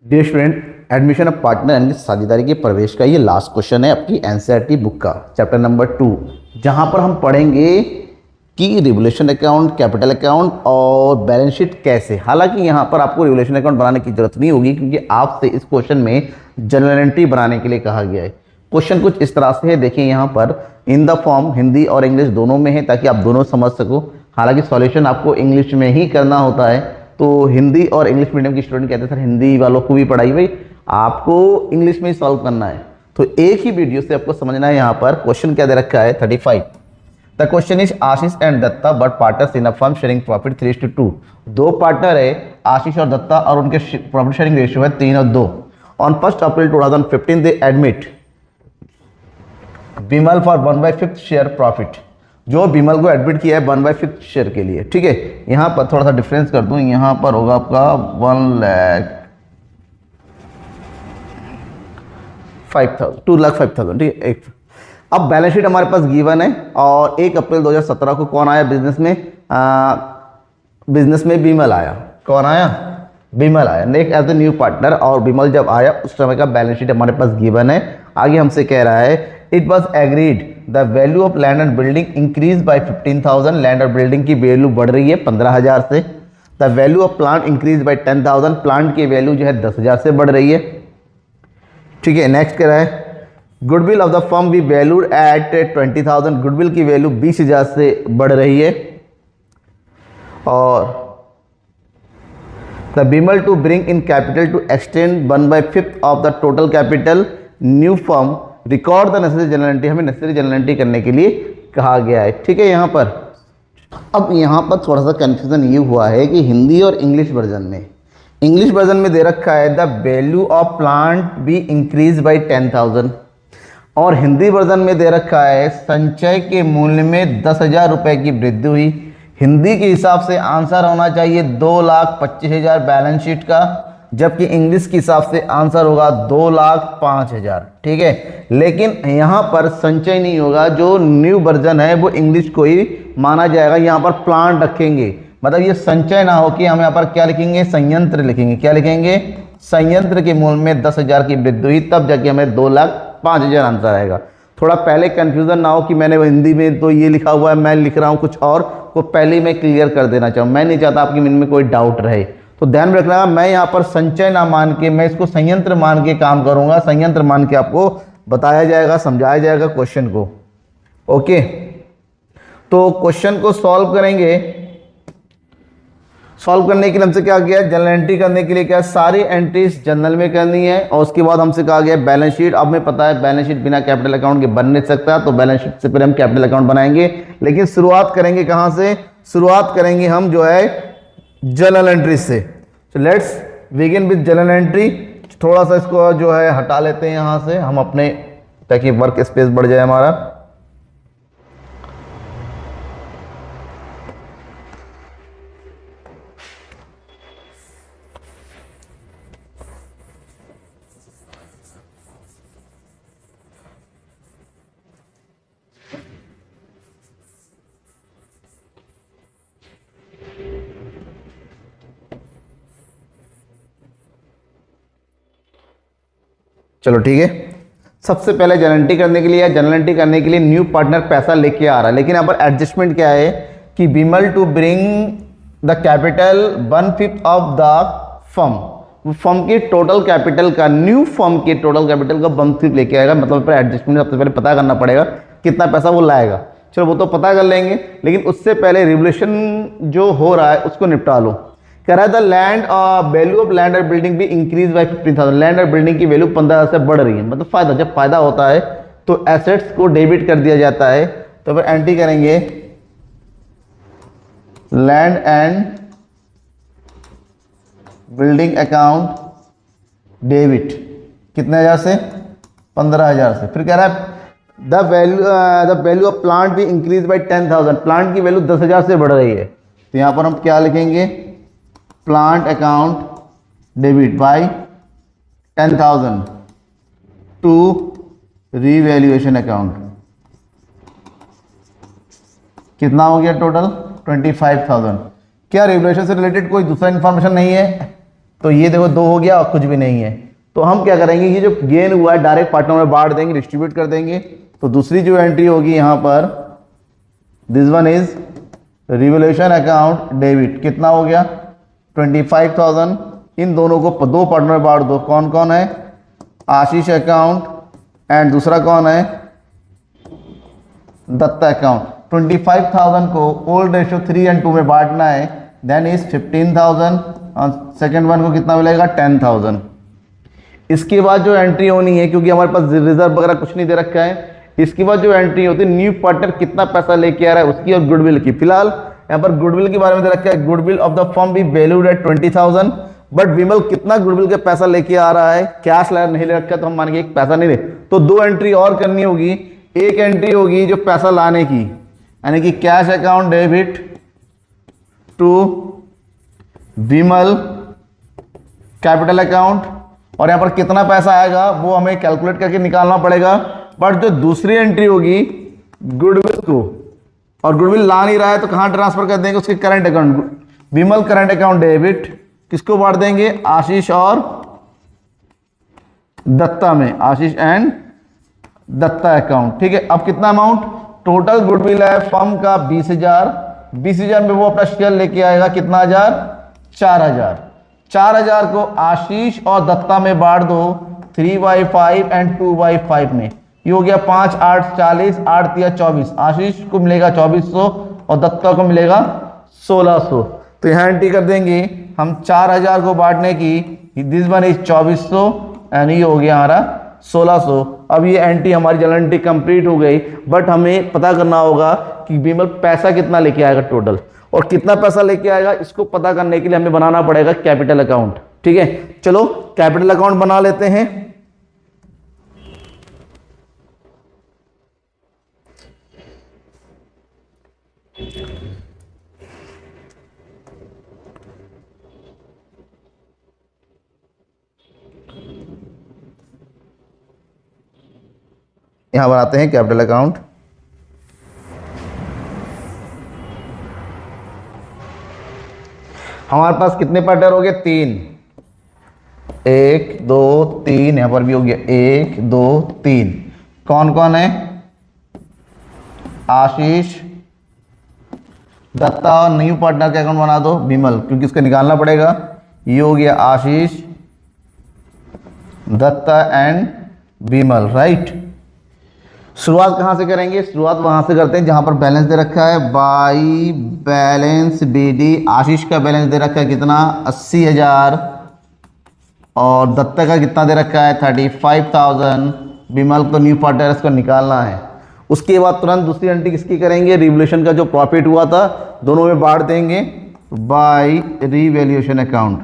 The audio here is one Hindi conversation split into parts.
Dear student, admission of partner यानी साझेदारी के प्रवेश का ये लास्ट क्वेश्चन है आपकी एनसीईआरटी बुक का चैप्टर नंबर 2, जहां पर हम पढ़ेंगे कि रिवोल्यूशन अकाउंट, कैपिटल अकाउंट और बैलेंस शीट कैसे। हालांकि यहां पर आपको रिवोल्यूशन अकाउंट बनाने की जरूरत नहीं होगी क्योंकि आपसे इस क्वेश्चन में जर्नल एंट्री बनाने के लिए कहा गया है। क्वेश्चन कुछ इस तरह से है, देखिए यहाँ पर इन द फॉर्म हिंदी और इंग्लिश दोनों में है ताकि आप दोनों समझ सको। हालांकि सॉल्यूशन आपको इंग्लिश में ही करना होता है, तो हिंदी और इंग्लिश मीडियम के स्टूडेंट कहते हैं सर हिंदी वालों को भी पढ़ाई, भाई आपको इंग्लिश में ही सॉल्व करना है। तो एक ही वीडियो से आपको समझना है। यहाँ पर क्वेश्चन क्या दे रखा है 35। The question is Ashish and Datta but partners in a firm sharing profit 3:2। दो पार्टनर है आशीष और दत्ता और उनके प्रॉफिट शेयरिंग रेशियो है 3:2। On 1 April 2015 they admit Bimal for 1/5 share profit. जो बिमल को एडमिट किया है 1/5 शेयर के लिए, ठीक है। यहाँ पर थोड़ा सा डिफरेंस कर दूं, यहाँ पर होगा आपका 2,05,000, ठीक है। अब बैलेंस शीट हमारे पास गिवन है और 1 अप्रैल 2017 को कौन आया बिजनेस में बिमल आया। कौन आया? बिमल आया next as a new partner. और बिमल जब आया उस समय का बैलेंस शीट हमारे पास गिवन है। आगे हमसे कह रहा है it was agreed the value of land and building increase by 15,000। Land और बिल्डिंग की वैल्यू बढ़ रही है 15,000 से। The value of plant increase by 10,000। Plant की वैल्यू जो है 10,000 से बढ़ रही है, ठीक है। नेक्स्ट कह रहा है goodwill of the firm we valued at 20,000। Goodwill की वैल्यू 20,000 से बढ़ रही है। और the Bimal to bring in capital to extend 1/5 of the total capital new firm record the necessary journal entry. हमें नेसेसरी जनरल एंट्री करने के लिए कहा गया है, ठीक है। यहाँ पर अब यहाँ पर थोड़ा सा कंफ्यूजन ये हुआ है कि हिंदी और इंग्लिश वर्जन में दे रखा है the value of plant be increase by 10,000 और हिंदी वर्जन में दे रखा है संचय के मूल्य में 10,000 रुपये की वृद्धि हुई। हिंदी के हिसाब से आंसर होना चाहिए 2,25,000 बैलेंस शीट का, जबकि इंग्लिश के हिसाब से आंसर होगा 2,05,000, ठीक है। लेकिन यहाँ पर संचय नहीं होगा, जो न्यू वर्जन है वो इंग्लिश को ही माना जाएगा। यहाँ पर प्लांट रखेंगे, मतलब ये संचय ना हो कि हम यहाँ पर क्या लिखेंगे, संयंत्र लिखेंगे। क्या लिखेंगे? संयंत्र के मूल्य में 10,000 की वृद्धि हुई, तब जाके हमें 2,05,000 आंसर आएगा। थोड़ा पहले कंफ्यूजन ना हो कि मैंने हिंदी में तो ये लिखा हुआ है, मैं लिख रहा हूँ कुछ और, को पहले मैं क्लियर कर देना चाहूँ। मैं नहीं चाहता आपके मन में कोई डाउट रहे, तो ध्यान में रखना। मैं यहाँ पर संचय ना मान के मैं इसको संयंत्र मान के काम करूंगा। संयंत्र मान के आपको बताया जाएगा, समझाया जाएगा क्वेश्चन को, ओके। तो क्वेश्चन को सॉल्व करेंगे। सॉल्व करने के लिए हमसे क्या किया, जनरल एंट्री करने के लिए क्या सारी एंट्रीज जनरल में करनी है। और उसके बाद हमसे कहा गया बैलेंस शीट। अब हमें पता है बैलेंस शीट बिना कैपिटल अकाउंट के बन नहीं सकता, तो बैलेंस शीट से पहले हम कैपिटल अकाउंट बनाएंगे। लेकिन शुरुआत करेंगे कहाँ से? शुरुआत करेंगे हम जो है जर्नल एंट्री से। तो let's begin with journal entry. थोड़ा सा इसको जो है हटा लेते हैं यहाँ से हम अपने, ताकि वर्क स्पेस बढ़ जाए हमारा। चलो ठीक है। सबसे पहले जनरल एंट्री करने के लिए न्यू पार्टनर पैसा लेके आ रहा है, लेकिन यहाँ पर एडजस्टमेंट क्या है कि Bimal to bring the capital 1/5 of the firm. Firm के टोटल कैपिटल का, न्यू फर्म के टोटल कैपिटल का 1/5 लेके आएगा। मतलब पर एडजस्टमेंट सबसे पहले पता करना पड़ेगा कितना पैसा वो लाएगा। चलो वो तो पता कर लेंगे, लेकिन उससे पहले रिवोल्यूशन जो हो रहा है उसको निपटा लो। कह रहा है the land value of land और बिल्डिंग भी इंक्रीज बाय 15,000। लैंड और बिल्डिंग की वैल्यू 15,000 से बढ़ रही है, मतलब फायदा। जब फायदा होता है तो एसेट्स को डेबिट कर दिया जाता है। तो फिर एंट्री करेंगे land and building account debit कितने हजार से? 15,000 से। फिर कह रहा है द वैल्यू ऑफ प्लांट भी इंक्रीज बाय 10,000। प्लांट की वैल्यू 10,000 से बढ़ रही है, तो यहां पर हम क्या लिखेंगे, plant account debit by 10,000 to revaluation account. कितना हो गया टोटल? 25,000। क्या रिवैल्यूएशन से रिलेटेड कोई दूसरा इंफॉर्मेशन नहीं है? तो ये देखो 2 हो गया और कुछ भी नहीं है। तो हम क्या करेंगे, ये जो गेन हुआ है डायरेक्ट पार्टनर में बांट देंगे, डिस्ट्रीब्यूट कर देंगे। तो दूसरी जो एंट्री होगी यहाँ पर, this one is revolution account debit, कितना हो गया 25,000। इन दोनों को 2 पार्टनर में बांट दो। कौन कौन है, आशीष अकाउंट एंड दूसरा कौन है, दत्ता अकाउंट। 25,000 को ओल्ड रेशियो 3 और 2 में बांटना है, देन इज 15,000 और सेकेंड वन को कितना मिलेगा 10,000। इसके बाद जो एंट्री होनी है, क्योंकि हमारे पास रिजर्व वगैरह कुछ नहीं दे रखा है, इसके बाद जो एंट्री होती है न्यू पार्टनर कितना पैसा लेके आ रहा है उसकी और गुडविल की। फिलहाल यहाँ पर गुडविल के बारे में दे रखा है, goodwill of the firm be valued at 20,000। But Vimal कितना गुडविल के पैसा लेके आ रहा है, कैश नहीं ले रखा, तो हम मानेंगे एक पैसा नहीं ले। तो 2 एंट्री और करनी होगी। एक एंट्री होगी जो पैसा लाने की, यानी कि cash account debit to Vimal capital account, और यहाँ पर कितना पैसा आएगा वो हमें कैलकुलेट करके निकालना पड़ेगा। बट जो दूसरी एंट्री होगी गुडविल को, और गुडविल ला नहीं रहा है तो कहाँ ट्रांसफर कर देंगे, उसके करंट अकाउंट, विमल करंट अकाउंट डेबिट, किसको बांट देंगे, आशीष और दत्ता में, आशीष एंड दत्ता अकाउंट। ठीक है, अब कितना अमाउंट, टोटल गुडविल है फर्म का 20,000। 20,000 में वो अपना शेयर लेके आएगा कितना हजार, 4,000। 4,000 को आशीष और दत्ता में बांट दो 3/5 एंड 2/5 में। ये हो गया 5 8 40, 8 3 24। आशीष को मिलेगा 2400 और दत्ता को मिलेगा 1600। तो यहाँ एंट्री कर देंगे हम 4,000 को बांटने की, दिस वन इज 2400 एंड ये हो गया हमारा 1600। अब ये एंट्री हमारी जनरल एंट्री कंप्लीट हो गई। बट हमें पता करना होगा कि विमल पैसा कितना लेके आएगा टोटल, और कितना पैसा लेके आएगा इसको पता करने के लिए हमें बनाना पड़ेगा कैपिटल अकाउंट। ठीक है, चलो कैपिटल अकाउंट बना लेते हैं। यहां बनाते हैं कैपिटल अकाउंट। हमारे पास कितने पार्टनर हो गए, 3, 1 2 3, यहां पर भी हो गया 1 2 3। कौन कौन है, आशीष, दत्ता, और न्यू पार्टनर का अकाउंट बना दो विमल, क्योंकि इसको निकालना पड़ेगा। ये हो गया आशीष, दत्ता एंड विमल, राइट। शुरुआत कहाँ से करेंगे, शुरुआत वहाँ से करते हैं जहाँ पर बैलेंस दे रखा है, बाई बैलेंस बीडी। आशीष का बैलेंस दे रखा है कितना, 80,000, और दत्ता का कितना दे रखा है 35,000। विमल को न्यू पार्टनर इसको निकालना है। उसके बाद तुरंत दूसरी एंट्री किसकी करेंगे, रिवोल्यूशन का जो प्रॉफिट हुआ था दोनों में बांट देंगे, by revaluation account,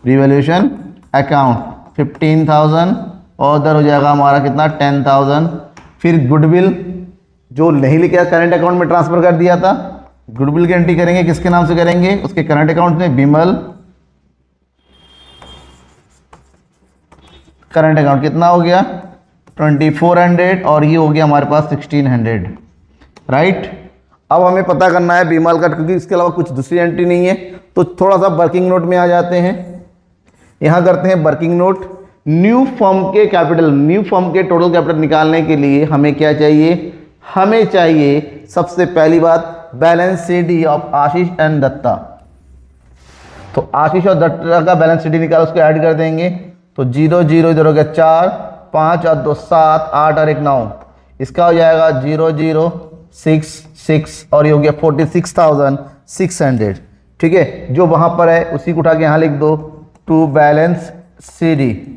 revaluation account 15,000, और उधर हो जाएगा हमारा कितना 10,000। फिर गुडविल जो नहीं लिखा करंट अकाउंट में ट्रांसफर कर दिया था, गुडविल की एंट्री करेंगे, किसके नाम से करेंगे, उसके करंट अकाउंट में, विमल करंट अकाउंट कितना हो गया 2400, और ये हो गया हमारे पास 1600, राइट। अब हमें पता करना है विमल का, क्योंकि इसके अलावा कुछ दूसरी एंट्री नहीं है। तो थोड़ा सा वर्किंग नोट में आ जाते हैं। यहाँ करते हैं वर्किंग नोट। न्यू फर्म के कैपिटल, न्यू फर्म के टोटल कैपिटल निकालने के लिए हमें क्या चाहिए, हमें चाहिए सबसे पहली बात balance sheet of Ashish and Datta. तो आशीष और दत्ता का बैलेंस शीट निकाल, उसको ऐड कर देंगे। तो 0 0 इधर हो गया 4, 5 और 2 7, 8 और 1 9, इसका हो जाएगा 0 0 6 6, और ये हो गया 46,600। ठीक है, जो वहाँ पर है उसी को उठा के यहाँ लिख दो। टू बैलेंस शीट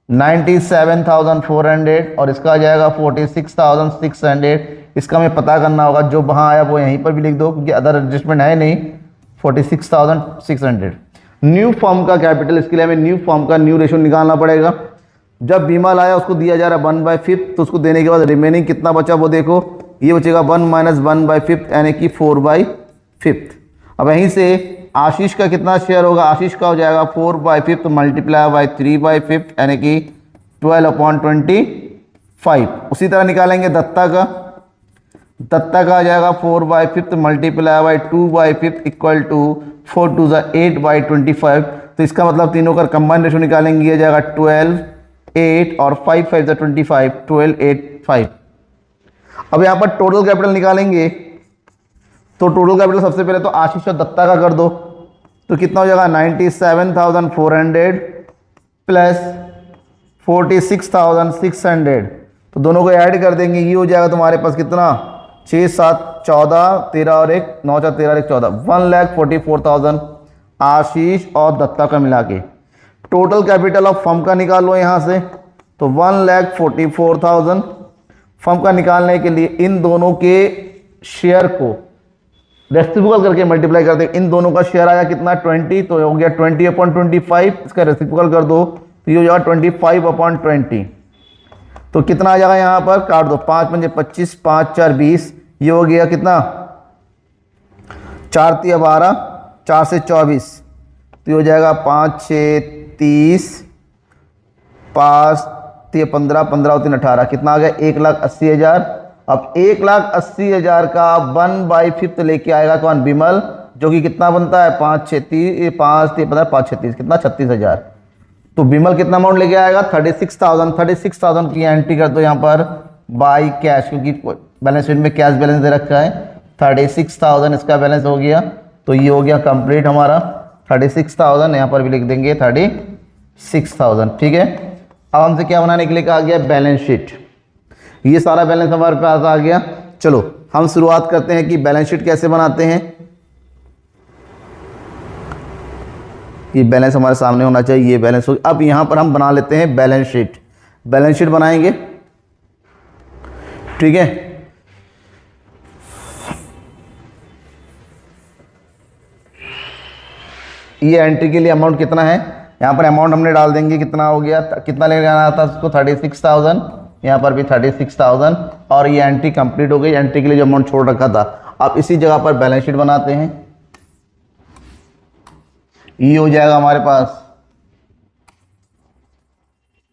97,400, और इसका आ जाएगा 46,600। इसका हमें पता करना होगा, जो वहाँ आया वो यहीं पर भी लिख दो, क्योंकि अदर एडजस्टमेंट है नहीं। 46,600 न्यू फर्म का कैपिटल, इसके लिए हमें न्यू फर्म का न्यू रेशो निकालना पड़ेगा। जब विमल आया उसको दिया जा रहा है 1/5, तो उसको देने के बाद रिमेनिंग कितना बचा वो देखो, ये बचेगा 1 - 1/5 यानी कि 4/5। अब यहीं से आशीष का कितना शेयर होगा, आशीष का हो जाएगा 4/5 मल्टीप्लाई बाई 3/5 यानी कि 12/25। उसी तरह निकालेंगे दत्ता का, दत्ता का आ जाएगा 4/5 मल्टीप्लाई बाई 2/5 इक्वल टू 4 2 8/25। तो इसका मतलब तीनों का कंबाइंड रेशो निकालेंगे, ये जाएगा 12 8 और 5 5 25, 12 8 5। अब यहाँ पर टोटल कैपिटल निकालेंगे, तो टोटल कैपिटल सबसे पहले तो आशीष और दत्ता का कर दो, तो कितना हो जाएगा 97,400 प्लस 46,600। तो दोनों को ऐड कर देंगे, ये हो जाएगा तुम्हारे पास कितना 6 7 14 13 और 1 9 4 13 और 1 14, 1,44,000 आशीष और दत्ता का मिला के। टोटल कैपिटल ऑफ फर्म का निकालो यहाँ से, तो 1,44,000। फर्म का निकालने के लिए इन दोनों के शेयर को रेसिप्रोकल करके मल्टीप्लाई करते हैं। इन दोनों का शेयर आया कितना 20, तो हो गया 20/25। इसका रेसिप्रोकल कर दो तो ये हो जाएगा 25/20। तो कितना आ जाएगा यहाँ पर, काट दो, 5 5 25, 5 4 20, ये हो गया कितना 4 3 12, 4 से 24, तो ये हो जाएगा 5 6 30, 5 3 15, 15 और 3 18, कितना आ गया 1,80,000। अब 1,80,000 का 1/5 लेके आएगा कौन, विमल, जो कि कितना बनता है 5 6 30, 5 3 15, 5 36, कितना 36,000। तो विमल कितना अमाउंट लेके आएगा 36,000। 36,000 की एंट्री कर दो यहाँ पर बाय कैश, क्योंकि बैलेंस शीट में कैश बैलेंस दे रखा है। 36,000 इसका बैलेंस हो गया, तो ये हो गया कंप्लीट हमारा 36,000। यहाँ पर भी लिख देंगे 36,000, ठीक है। अब हमसे क्या बनाने के लिए कहा गया, बैलेंस शीट। ये सारा बैलेंस हमारे पास आ गया। चलो हम शुरुआत करते हैं कि बैलेंस शीट कैसे बनाते हैं। ये बैलेंस हमारे सामने होना चाहिए, ये बैलेंस हो। अब यहां पर हम बना लेते हैं बैलेंस शीट। बैलेंस शीट बनाएंगे, ठीक है। ये एंट्री के लिए अमाउंट कितना है, यहां पर अमाउंट हमने डाल देंगे, कितना हो गया, कितना लेके आना था उसको 36,000, यहाँ पर भी 36,000, और ये एंट्री कंप्लीट हो गई। एंट्री के लिए जो अमाउंट छोड़ रखा था, अब इसी जगह पर बैलेंस शीट बनाते हैं। ये हो जाएगा हमारे पास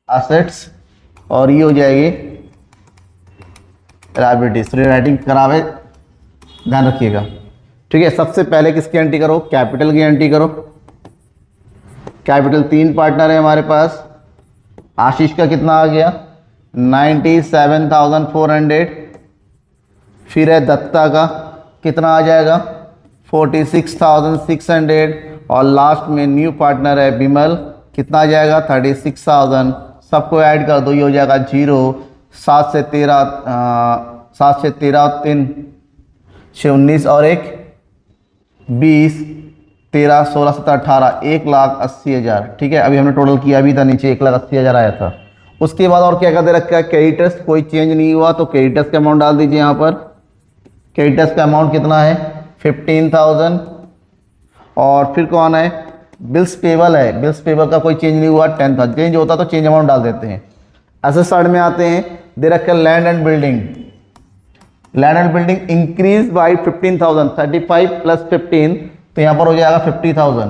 असेट्स, और ये हो जाएगी लायबिलिटीज। राइटिंग करावे, ध्यान रखिएगा, ठीक है। सबसे पहले किसकी एंट्री करो, कैपिटल की एंट्री करो। कैपिटल 3 पार्टनर है हमारे पास। आशीष का कितना आ गया 97,400, फिर है दत्ता का कितना आ जाएगा 46,600, और लास्ट में न्यू पार्टनर है विमल, कितना आ जाएगा 36,000। सबको ऐड कर दो, ये हो जाएगा 0, 7 से 13, 7 से 13 3 6 19 और 1 20, 13 16 17 18, 1,80,000, ठीक है। अभी हमने टोटल किया भी था, नीचे 1,80,000 आया था। उसके बाद और क्या कर दे रखा है, क्रेडिटर्स, कोई चेंज नहीं हुआ, तो क्रेडिटर्स का अमाउंट डाल दीजिए यहाँ पर। क्रेडिटर्स का अमाउंट कितना है 15,000, और फिर कौन है, बिल्स पेबल है। बिल्स पेबल का कोई चेंज नहीं हुआ, 10,000। चेंज होता तो चेंज अमाउंट डाल देते हैं। ऐसे साइड में आते हैं, दे रखा है land and building. Land and building increase by 15,000, 35 plus 15, तो यहाँ पर हो जाएगा 50,000।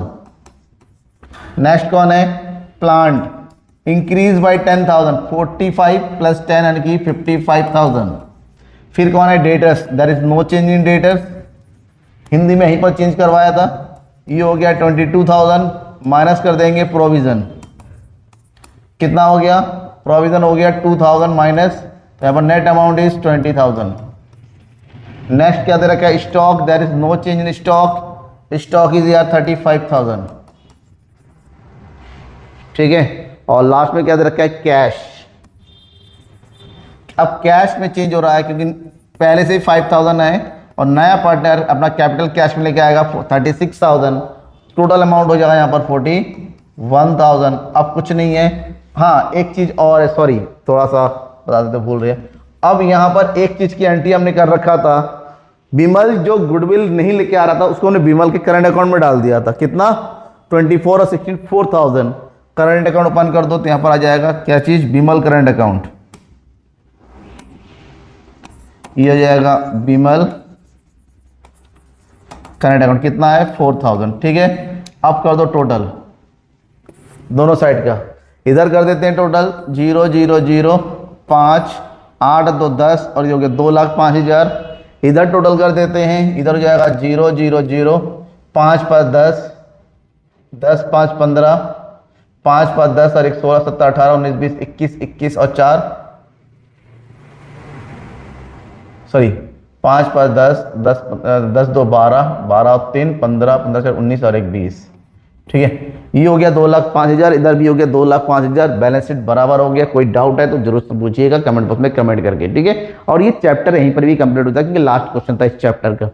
नेक्स्ट कौन है, प्लांट, इंक्रीज बाई 10,000, 45 प्लस 10 यानी कि 55,000। फिर कौन है, debtors, there is no change in debtors, Hindi में यहीं पर चेंज करवाया था। ये हो गया 22,000, माइनस कर देंगे प्रोविजन, कितना हो गया, प्रोविजन हो गया 2,000 माइनस, तो यहाँ पर नेट अमाउंट इज 20,000। नेक्स्ट क्या दे रखा है, stock, there is no change in stock, stock is यार 35,000, ठीक है। और लास्ट में क्या दे रखा है, कैश। अब कैश में चेंज हो रहा है क्योंकि पहले से ही 5,000 है, और नया पार्टनर अपना कैपिटल कैश में लेके आएगा 36,000, टोटल अमाउंट हो जाएगा यहाँ पर 41,000। अब कुछ नहीं है, हाँ एक चीज़ और है, सॉरी थोड़ा सा बता देते भूल रहे हैं। अब यहाँ पर एक चीज़ की एंट्री हमने कर रखा था, विमल जो गुडविल नहीं लेके आ रहा था उसको हमने विमल के करंट अकाउंट में डाल दिया था, कितना 24 और 16 4,000। करंट अकाउंट ओपन कर दो, तो यहाँ पर आ जाएगा क्या चीज़, विमल करंट अकाउंट। ये हो जाएगा विमल करंट अकाउंट, कितना है 4,000, ठीक है। अब कर दो टोटल दोनों साइड का, इधर कर देते हैं टोटल 0 0 0 5 8 2 10, और ये हो गया 2,05,000। इधर टोटल कर देते हैं, इधर हो जाएगा 0 0 0, 5 5 10, 10 5 15, 5 5 10 और 1 16 17 18 19 20 21 21 और 4 सॉरी 5 5 10 10 10 2 12 12 और 3 15 15 से 19 और 1 20। ठीक है, ये हो गया 2,05,000, इधर भी हो गया 2,05,000, बैलेंस शीट बराबर हो गया। कोई डाउट है तो जरूर से पूछिएगा कमेंट बॉक्स में कमेंट करके। ठीक है, और ये चैप्टर यहीं पर भी कंप्लीट होता है क्योंकि लास्ट क्वेश्चन था इस चैप्टर का।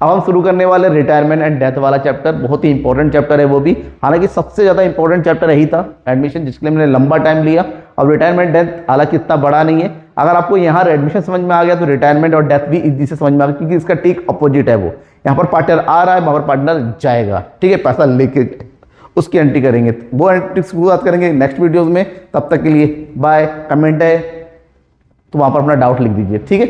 अब हम शुरू करने वाले रिटायरमेंट एंड डेथ वाला चैप्टर, बहुत ही इंपॉर्टेंट चैप्टर है वो भी, हालांकि सबसे ज्यादा इंपॉर्टेंट चैप्टर यही था एडमिशन, जिसके लिए मैंने लंबा टाइम लिया। और रिटायरमेंट डेथ हालांकि इतना बड़ा नहीं है, अगर आपको यहाँ एडमिशन समझ में आ गया तो रिटायरमेंट और डेथ भी इजी से समझ में आ गया, क्योंकि इसका ठीक अपोजिट है। वो यहाँ पर पार्टनर आ रहा है, वहां पर पार्टनर जाएगा। ठीक है, पैसा लेके उसकी एंट्री करेंगे, वो एंट्री की बात करेंगे नेक्स्ट वीडियोज में। तब तक के लिए बाय। कमेंट है तो वहां पर अपना डाउट लिख दीजिए। ठीक है।